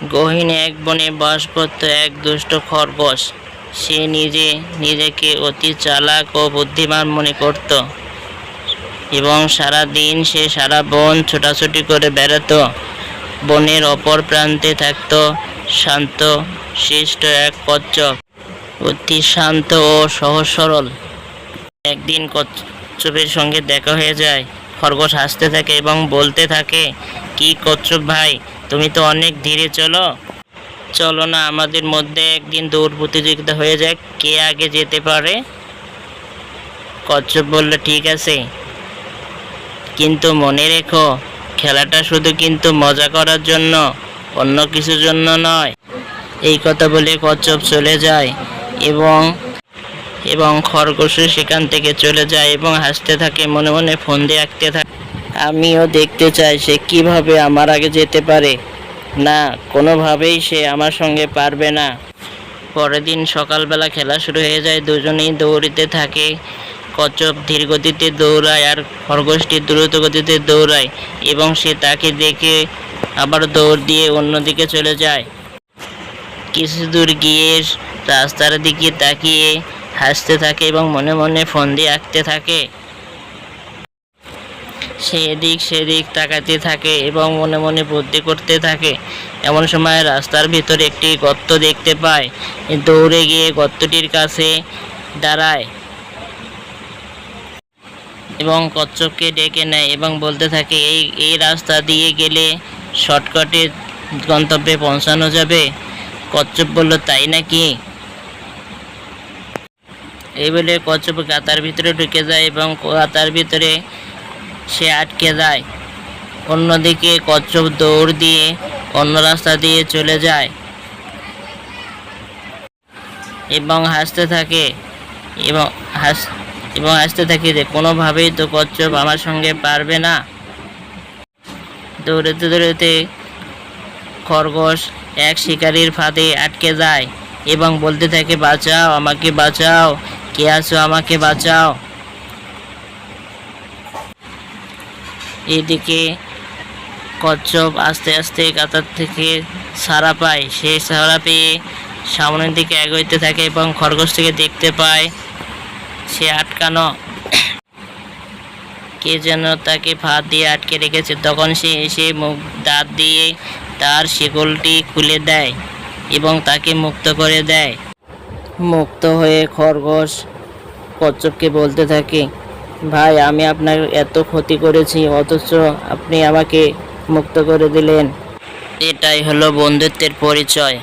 গহীন এক বনে বাস করত এক দুষ্ট খরগোশ। সে নিজেকে অতি চালাক ও বুদ্ধিমান মনে করত এবং সারা দিন সে সারা বন ছোটাছুটি করে বেড়াতো। বনের অপর প্রান্তে থাকত শান্ত শিষ্ট এক কচ্ছপ, অতি শান্ত ও সহজ সরল। একদিন কচ্ছপের সঙ্গে দেখা হয়ে যায়। খরগোশ হাসতে থাকে এবং বলতে থাকে, কি কচ্ছপ ভাই, তুমি তো অনেক ধীরে চলো। চলো না আমাদের মধ্যে একদিন দৌড় প্রতিযোগিতা হয়ে যাক, কে আগে যেতে পারে। কচ্ছপ বলল, ঠিক আছে, কিন্তু মনে রেখো খেলাটা শুধু কিন্তু মজা করার জন্য, অন্য কিছুর জন্য নয়। এই কথা বলে কচ্ছপ চলে যায় এবং খরগোশও সেখান থেকে চলে যায় এবং হাসতে থাকে, মনে মনে ফন্দি আঁকতে থাকে। আমিও দেখতে চাই সে কিভাবে আমার আগে যেতে পারে। না, কোনোভাবেই সে আমার সঙ্গে পারবে না। পরের দিন সকালবেলা খেলা শুরু হয়ে যায়। দুজনেই দৌড়িতে থাকে। কচ্ছপ ধীর গতিতে দৌড়ায় আর খরগোশটি দ্রুত গতিতে দৌড়ায় এবং সে তাকে দেখে আবার দৌড় দিয়ে অন্যদিকে চলে যায়। কিছু দূর গিয়ে রাস্তার দিকে তাকিয়ে হাসতে থাকে এবং মনে মনে ফন্দি আঁকতে থাকে। সে এদিক সেদিক তাকাতে থাকে এবং মনে মনে বুদ্ধি করতে থাকে। এমন সময় রাস্তার ভিতরে একটি গর্ত দেখতে পায়। দৌড়ে গিয়ে গর্তটির কাছে দাঁড়ায় এবং কচ্ছপকে ডেকে নেয় এবং বলতে থাকে, এই রাস্তা দিয়ে গেলে শর্টকাটে গন্তব্যে পৌঁছানো যাবে। কচ্ছপ বলল, তাই নাকি? এই বলে কচ্ছপ গাতার ভিতরে ঢুকে যায় এবং গাতার ভিতরে সে আটকে যায়। অন্যদিকে কচ্ছপ দৌড় দিয়ে অন্য রাস্তা দিয়ে চলে যায় এবং হাসতে থাকে যে কোনোভাবেই তো কচ্ছপ আমার সঙ্গে পারবে না। দৌড়াতে দৌড়াতে খরগোশ এক শিকারীর ফাঁদে আটকে যায় এবং বলতে থাকে, বাঁচাও, আমাকে বাঁচাও, কে আছো, আমাকে বাঁচাও। এদিকে কচ্ছপ আস্তে আস্তে কাতার থেকে ছাড়া পায়। সে ছাড়া পেয়ে সামনের দিকে এগোতে থাকে এবং খরগোশটিকে দেখতে পায় সে আটকানো। কে যেন তাকে ফাঁদ দিয়ে আটকে রেখেছে। তখন সে এসে দাঁত দিয়ে তার শিকলটি খুলে দেয় এবং তাকে মুক্ত করে দেয়। মুক্ত হয়ে খরগোশ কচ্ছপকে বলতে থাকে, ভাই, আমি আপনার এত ক্ষতি করেছি অথচ আপনি আমাকে মুক্ত করে দিলেন। এটাই হলো বন্ধুত্বের পরিচয়।